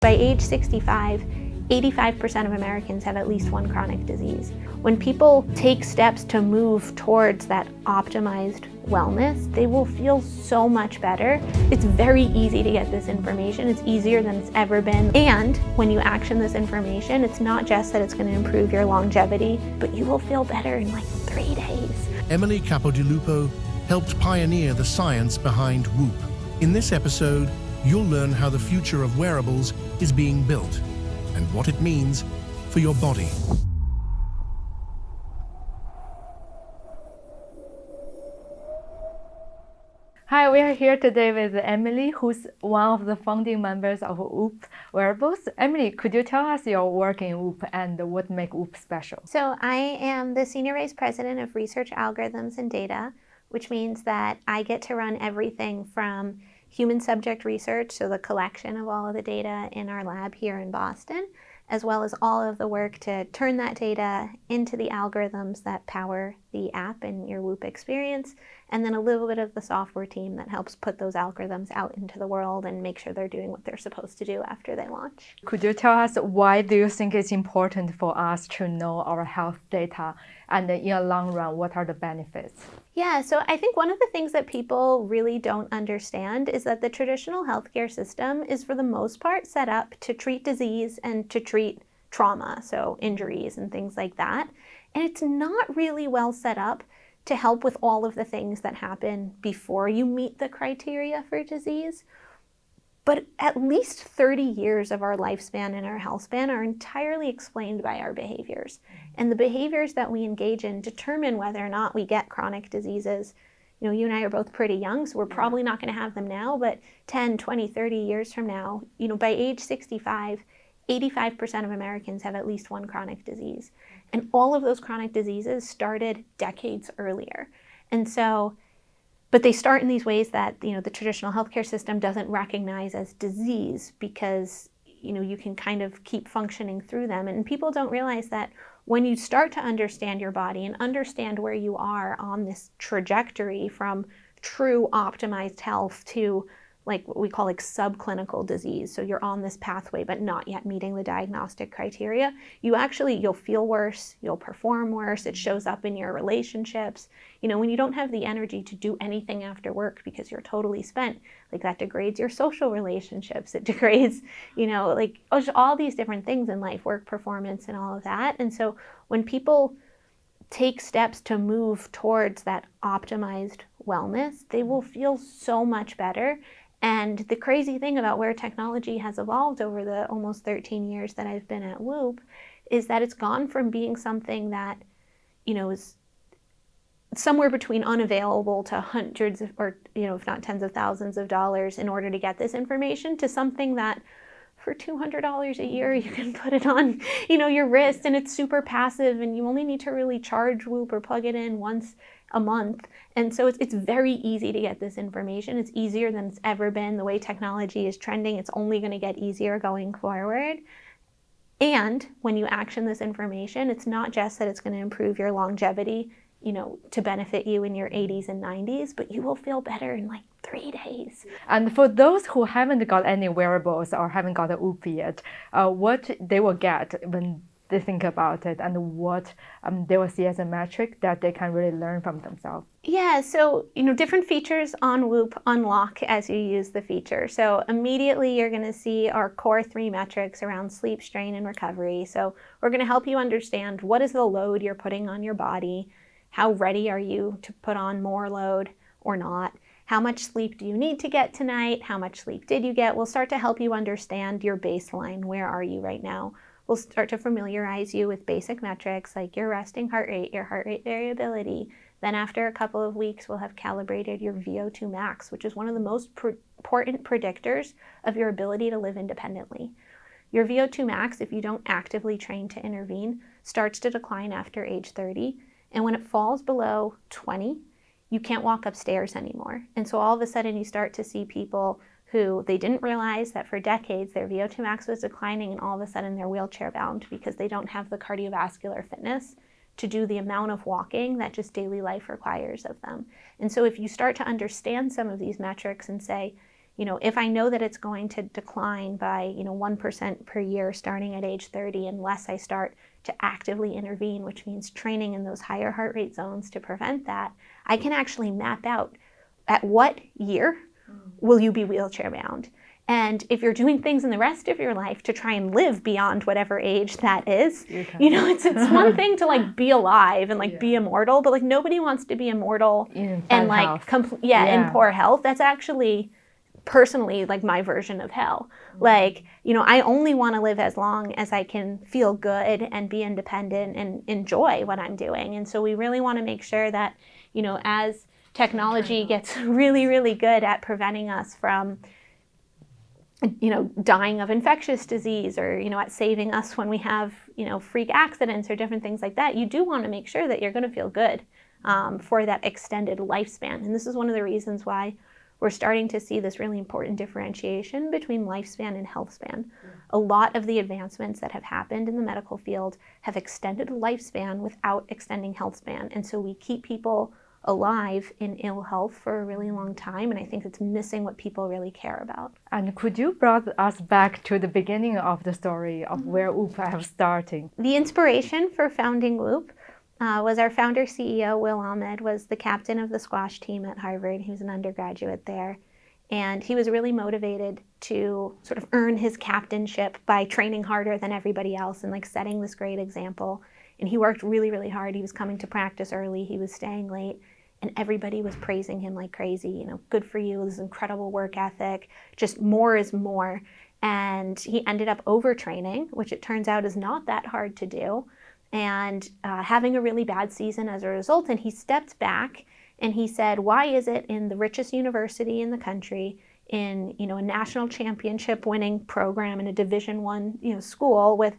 By age 65, 85% of Americans have at least one chronic disease. When people take steps to move towards that optimized wellness, they will feel so much better. It's very easy to get this information. It's easier than it's ever been. And when you action this information, it's not just that it's going to improve your longevity, but you will feel better in like 3 days. Emily Capodilupo helped pioneer the science behind Whoop. In this episode, you'll learn how the future of wearables is being built and what it means for your body. Hi, we are here today with Emily, who's one of the founding members of Whoop Wearables. Emily, could you tell us your work in Whoop and what makes Whoop special? So I am the Senior Vice President of Research Algorithms and Data, which means that I get to run everything from human subject research, so the collection of all of the data in our lab here in Boston, as well as all of the work to turn that data into the algorithms that power the app and your Whoop experience, and then a little bit of the software team that helps put those algorithms out into the world and make sure they're doing what they're supposed to do after they launch. Could you tell us why do you think it's important for us to know our health data, and in the long run, what are the benefits? Yeah, so I think one of the things that people really don't understand is that the traditional healthcare system is for the most part set up to treat disease and to treat trauma, so injuries and things like that. And it's not really well set up to help with all of the things that happen before you meet the criteria for disease. But at least 30 years of our lifespan and our health span are entirely explained by our behaviors. And the behaviors that we engage in determine whether or not we get chronic diseases. You know, you and I are both pretty young, so we're probably not going to have them now, but 10, 20, 30 years from now, you know, by age 65, 85% of Americans have at least one chronic disease. And all of those chronic diseases started decades earlier. And so, but they start in these ways that, you know, the traditional healthcare system doesn't recognize as disease because, you know, you can kind of keep functioning through them. And people don't realize that when you start to understand your body and understand where you are on this trajectory from true optimized health to like what we call like subclinical disease. So you're on this pathway, but not yet meeting the diagnostic criteria. You'll feel worse, you'll perform worse. It shows up in your relationships. You know, when you don't have the energy to do anything after work because you're totally spent, like that degrades your social relationships. It degrades, you know, like all these different things in life, work performance and all of that. And so when people take steps to move towards that optimized wellness, they will feel so much better. And the crazy thing about where technology has evolved over the almost 13 years that I've been at Whoop is that it's gone from being something that, you know, is somewhere between unavailable to hundreds of, or, you know, if not tens of thousands of dollars in order to get this information to something that for $200 a year, you can put it on, you know, your wrist, and it's super passive, and you only need to really charge Whoop or plug it in once a month. And so it's very easy to get this information. It's easier than it's ever been. The way technology is trending, it's only going to get easier going forward. And when you action this information, it's not just that it's going to improve your longevity, you know, to benefit you in your 80s and 90s, but you will feel better in like 3 days. And for those who haven't got any wearables or haven't got a Whoop yet, what they will get when they think about it and what they will see as a metric that they can really learn from themselves? Yeah, so, you know, different features on Whoop unlock as you use the feature. So immediately you're going to see our core 3 metrics around sleep, strain, and recovery. So we're going to help you understand what is the load you're putting on your body, how ready are you to put on more load or not, how much sleep do you need to get tonight, how much sleep did you get. We'll start to help you understand your baseline. Where are you right now? We'll start to familiarize you with basic metrics like your resting heart rate, your heart rate variability. Then after a couple of weeks, we'll have calibrated your VO2 max, which is one of the most important predictors of your ability to live independently. Your VO2 max, if you don't actively train to intervene, starts to decline after age 30. And when it falls below 20, you can't walk upstairs anymore. And so all of a sudden you start to see people who they didn't realize that for decades their VO2 max was declining, and all of a sudden they're wheelchair bound because they don't have the cardiovascular fitness to do the amount of walking that just daily life requires of them. And so if you start to understand some of these metrics and say, if I know that it's going to decline by, 1% per year starting at age 30, unless I start to actively intervene, which means training in those higher heart rate zones to prevent that, I can actually map out at what year will you be wheelchair bound. And if you're doing things in the rest of your life to try and live beyond whatever age that is, it's one thing to like be alive and like be immortal, but like nobody wants to be immortal and like in poor health. That's actually personally like my version of hell. Like, I only want to live as long as I can feel good and be independent and enjoy what I'm doing. And so we really want to make sure that, as technology gets really, really good at preventing us from dying of infectious disease, or, at saving us when we have, freak accidents or different things like that, you do want to make sure that you're going to feel good for that extended lifespan. And this is one of the reasons why we're starting to see this really important differentiation between lifespan and health span. A lot of the advancements that have happened in the medical field have extended lifespan without extending health span. And so we keep people alive in ill health for a really long time, and I think it's missing what people really care about. And could you bring us back to the beginning of the story of where Whoop have starting? The inspiration for founding Whoop was our founder CEO, Will Ahmed, was the captain of the squash team at Harvard. He was an undergraduate there, and he was really motivated to sort of earn his captainship by training harder than everybody else and like setting this great example. And he worked really, really hard. He was coming to practice early. He was staying late. And everybody was praising him like crazy. Good for you, this incredible work ethic, just more is more. And he ended up overtraining, which it turns out is not that hard to do, and having a really bad season as a result. And he stepped back and he said, why is it in the richest university in the country, in a national championship winning program in a Division I school with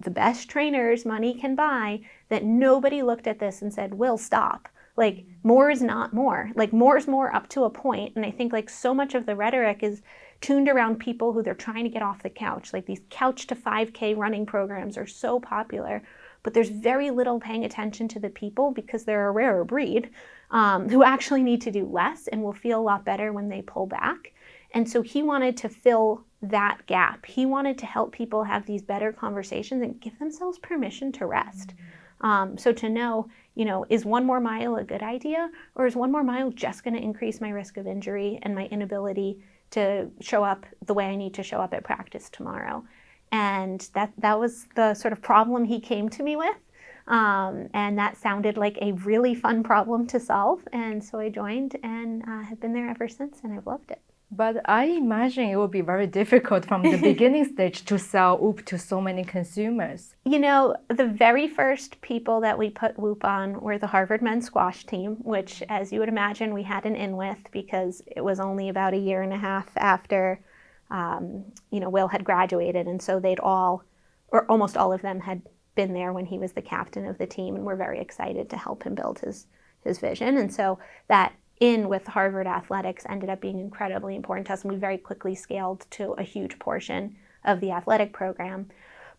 the best trainers money can buy, that nobody looked at this and said, Will, stop. Like, more is not more. Like, more is more up to a point. And I think like so much of the rhetoric is tuned around people who they're trying to get off the couch. Like these couch to 5K running programs are so popular, but there's very little paying attention to the people, because they're a rarer breed, who actually need to do less and will feel a lot better when they pull back. And so he wanted to fill that gap. He wanted to help people have these better conversations and give themselves permission to rest. So to know, is 1 more mile a good idea, or is 1 more mile just going to increase my risk of injury and my inability to show up the way I need to show up at practice tomorrow? And that was the sort of problem he came to me with. And that sounded like a really fun problem to solve. And so I joined and have been there ever since, and I've loved it. But I imagine it will be very difficult from the beginning stage to sell Whoop to so many consumers. The very first people that we put Whoop on were the Harvard men's squash team, which, as you would imagine, we had an in with, because it was only about a year and a half after, Will had graduated. And so they'd all, or almost all of them, had been there when he was the captain of the team, and we're very excited to help him build his vision. And so that in with Harvard athletics ended up being incredibly important to us, and we very quickly scaled to a huge portion of the athletic program.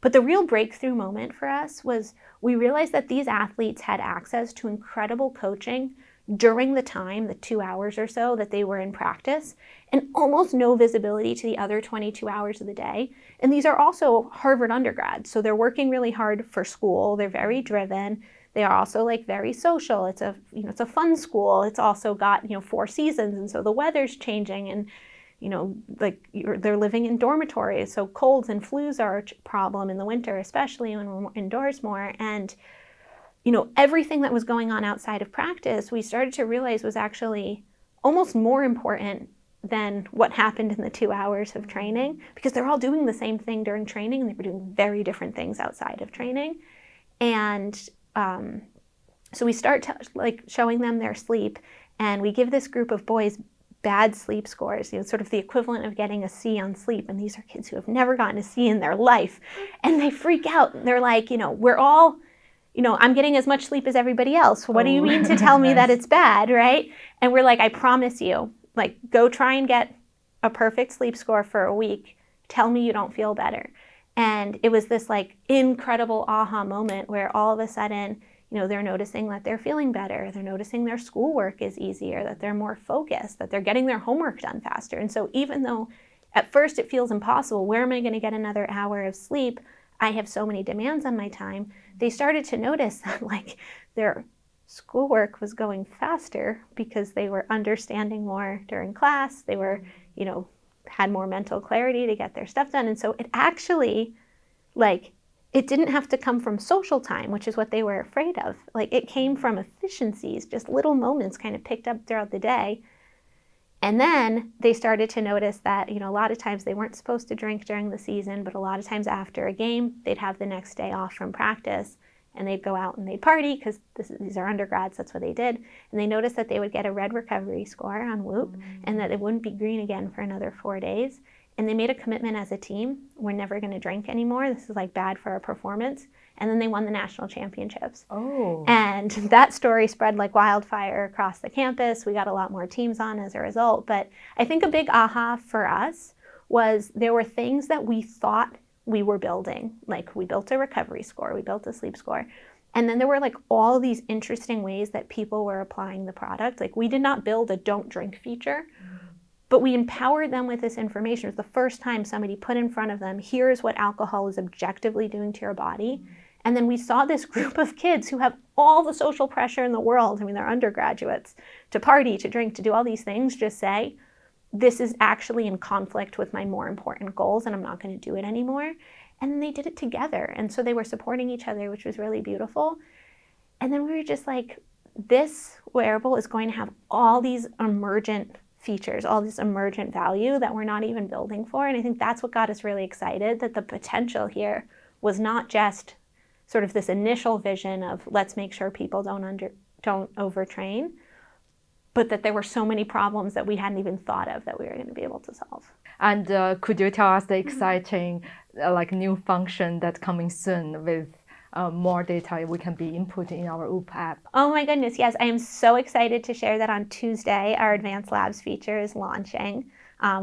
But the real breakthrough moment for us was we realized that these athletes had access to incredible coaching during the time, the 2 hours or so that they were in practice, and almost no visibility to the other 22 hours of the day. And these are also Harvard undergrads, so they're working really hard for school. They're very driven. They are also like very social. It's a fun school. It's also got 4 seasons, and so the weather's changing, and they're living in dormitories, so colds and flus are a problem in the winter, especially when we're indoors more. And everything that was going on outside of practice, we started to realize was actually almost more important than what happened in the 2 hours of training, because they're all doing the same thing during training, and they were doing very different things outside of training. And so we start showing them their sleep, and we give this group of boys bad sleep scores, sort of the equivalent of getting a C on sleep. And these are kids who have never gotten a C in their life. And they freak out. They're like, we're all, I'm getting as much sleep as everybody else. What do you mean to tell me that it's bad, right? And we're like, I promise you, go try and get a perfect sleep score for a week. Tell me you don't feel better. And it was this incredible aha moment where all of a sudden, they're noticing that they're feeling better. They're noticing their schoolwork is easier, that they're more focused, that they're getting their homework done faster. And so even though at first it feels impossible, where am I going to get another hour of sleep? I have so many demands on my time. They started to notice that like their schoolwork was going faster because they were understanding more during class. They were, had more mental clarity to get their stuff done. And so it actually, like, it didn't have to come from social time, which is what they were afraid of. Like, it came from efficiencies, just little moments kind of picked up throughout the day. And then they started to notice that, a lot of times they weren't supposed to drink during the season, but a lot of times after a game, they'd have the next day off from practice and they'd go out and they'd party because these are undergrads, that's what they did. And they noticed that they would get a red recovery score on Whoop and that it wouldn't be green again for another 4 days. And they made a commitment as a team, we're never going to drink anymore. This is like bad for our performance. And then they won the national championships. Oh. And that story spread like wildfire across the campus. We got a lot more teams on as a result. But I think a big aha for us was there were things that we thought we were building. Like we built a recovery score, we built a sleep score. And then there were like all these interesting ways that people were applying the product. Like we did not build a don't drink feature, but we empowered them with this information. It was the first time somebody put in front of them, here's what alcohol is objectively doing to your body. And then we saw this group of kids who have all the social pressure in the world. I mean, they're undergraduates, to party, to drink, to do all these things, just say, this is actually in conflict with my more important goals and I'm not going to do it anymore. And then they did it together. And so they were supporting each other, which was really beautiful. And then we were just like, this wearable is going to have all these emergent features, all this emergent value that we're not even building for. And I think that's what got us really excited, that the potential here was not just sort of this initial vision of let's make sure people don't overtrain, but that there were so many problems that we hadn't even thought of that we were going to be able to solve. And could you tell us the exciting new function that's coming soon with more data we can be input in our Whoop app? Oh my goodness, yes. I am so excited to share that on Tuesday, our Advanced Labs feature is launching.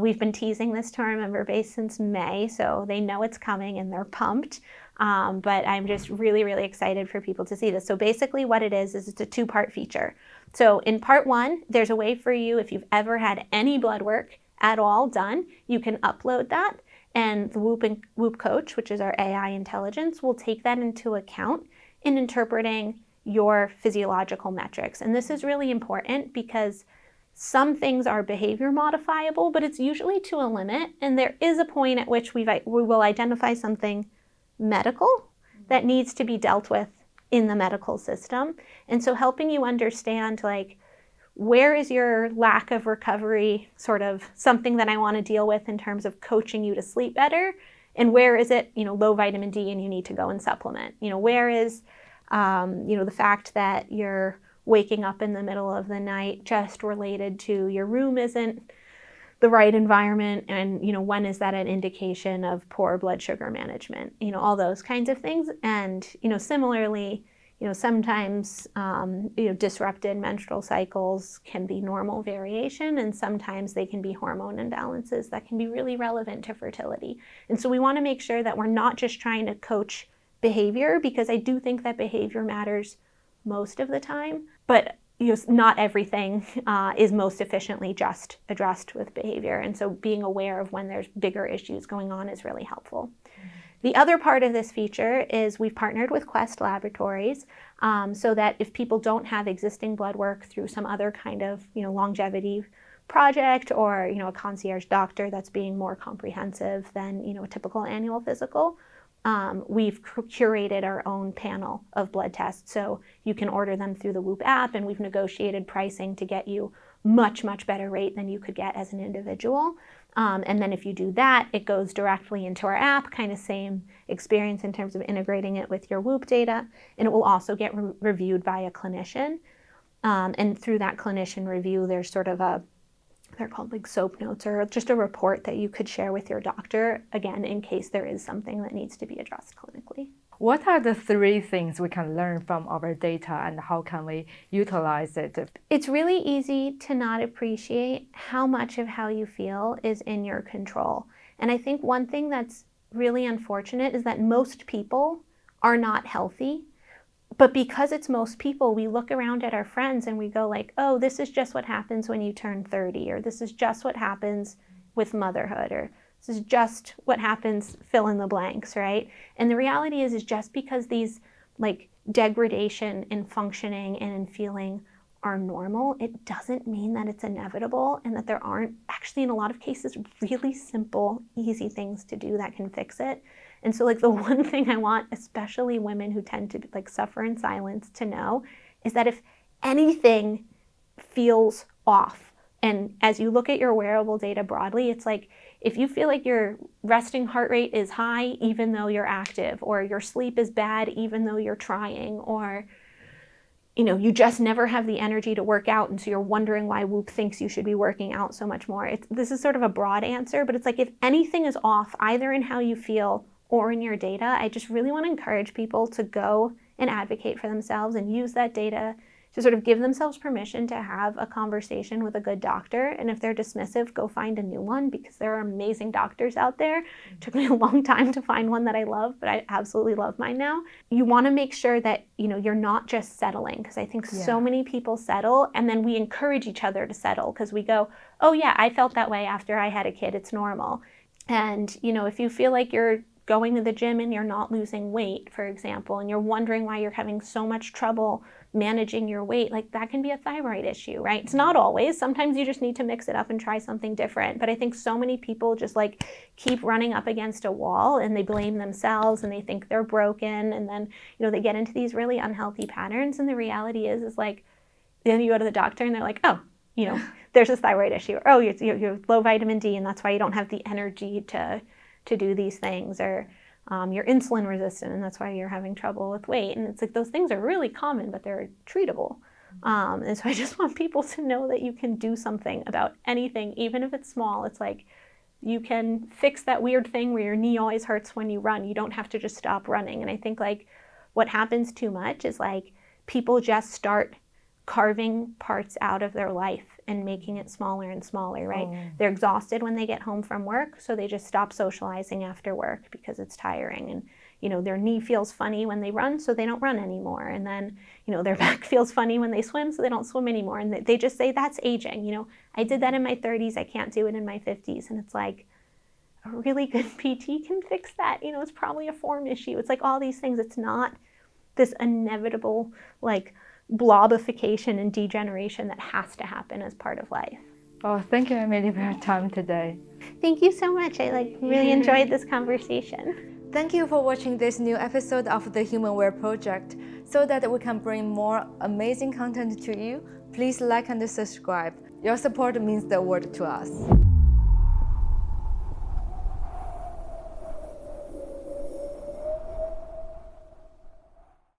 We've been teasing this to our member base since May, so they know it's coming and they're pumped. But I'm just really, really excited for people to see this. So basically what it is it's a 2-part feature. So in part 1, there's a way for you, if you've ever had any blood work at all done, you can upload that. And the Whoop Coach, which is our AI intelligence, will take that into account in interpreting your physiological metrics. And this is really important because some things are behavior modifiable, but it's usually to a limit. And there is a point at which we will identify something medical that needs to be dealt with in the medical system. And so helping you understand, like, where is your lack of recovery sort of something that I want to deal with in terms of coaching you to sleep better? And where is it, low vitamin D and you need to go and supplement? Where is, the fact that you're waking up in the middle of the night just related to your room isn't the right environment, and when is that an indication of poor blood sugar management, all those kinds of things. And similarly, sometimes disrupted menstrual cycles can be normal variation, and sometimes they can be hormone imbalances that can be really relevant to fertility. And so we want to make sure that we're not just trying to coach behavior, because I do think that behavior matters most of the time, but not everything is most efficiently just addressed with behavior. And so being aware of when there's bigger issues going on is really helpful. The other part of this feature is we've partnered with Quest Laboratories so that if people don't have existing blood work through some other kind of longevity project or a concierge doctor that's being more comprehensive than a typical annual physical, we've curated our own panel of blood tests. So you can order them through the Whoop app, and we've negotiated pricing to get you much, much better rate than you could get as an individual. And then if you do that, it goes directly into our app, kind of same experience in terms of integrating it with your Whoop data. And it will also get reviewed by a clinician. And through that clinician review, there's sort of they're called like SOAP notes, or just a report that you could share with your doctor, again, in case there is something that needs to be addressed clinically. What are the 3 things we can learn from our data, and how can we utilize it? It's really easy to not appreciate how much of how you feel is in your control. And I think one thing that's really unfortunate is that most people are not healthy But because it's most people, we look around at our friends and we go like, oh, this is just what happens when you turn 30, or this is just what happens with motherhood, or this is just what happens, fill in the blanks, right? And the reality is just because these like degradation in functioning and in feeling are normal, it doesn't mean that it's inevitable, and that there aren't actually in a lot of cases really simple, easy things to do that can fix it. And so like the one thing I want, especially women who tend to like suffer in silence, to know is that if anything feels off, and as you look at your wearable data broadly, it's like if you feel like your resting heart rate is high even though you're active, or your sleep is bad even though you're trying, or you just never have the energy to work out, and so you're wondering why Whoop thinks you should be working out so much more. This is sort of a broad answer, but it's like if anything is off, either in how you feel or in your data, I just really want to encourage people to go and advocate for themselves and use that data to sort of give themselves permission to have a conversation with a good doctor. And if they're dismissive, go find a new one, because there are amazing doctors out there. It took me a long time to find one that I love, but I absolutely love mine now. You want to make sure that you're not just settling, because I think so many people settle, and then we encourage each other to settle because we go, oh yeah, I felt that way after I had a kid, it's normal. And if you feel like you're going to the gym and you're not losing weight, for example, and you're wondering why you're having so much trouble managing your weight, like that can be a thyroid issue, right? It's not always. Sometimes you just need to mix it up and try something different. But I think so many people just like keep running up against a wall, and they blame themselves, and they think they're broken, and then they get into these really unhealthy patterns. And the reality is like then you go to the doctor and they're like, oh, there's a thyroid issue, or oh, you're low vitamin D, and that's why you don't have the energy to do these things, or you're insulin resistant and that's why you're having trouble with weight. And it's like those things are really common, but they're treatable. And so I just want people to know that you can do something about anything, even if it's small. It's like you can fix that weird thing where your knee always hurts when you run. You don't have to just stop running. And I think like what happens too much is like people just start carving parts out of their life and making it smaller and smaller, right? They're exhausted when they get home from work, so they just stop socializing after work because it's tiring. And their knee feels funny when they run, so they don't run anymore. And then their back feels funny when they swim, so they don't swim anymore. And they just say that's aging. I did that in my 30s, I can't do it in my 50s. And it's like a really good PT can fix that. It's probably a form issue. It's like all these things. It's not this inevitable like blobification and degeneration that has to happen as part of life. Oh, thank you, Emily, for your time today. Thank you so much. I really enjoyed this conversation. Thank you for watching this new episode of the Human Wear Project. So that we can bring more amazing content to you, please like and subscribe. Your support means the world to us.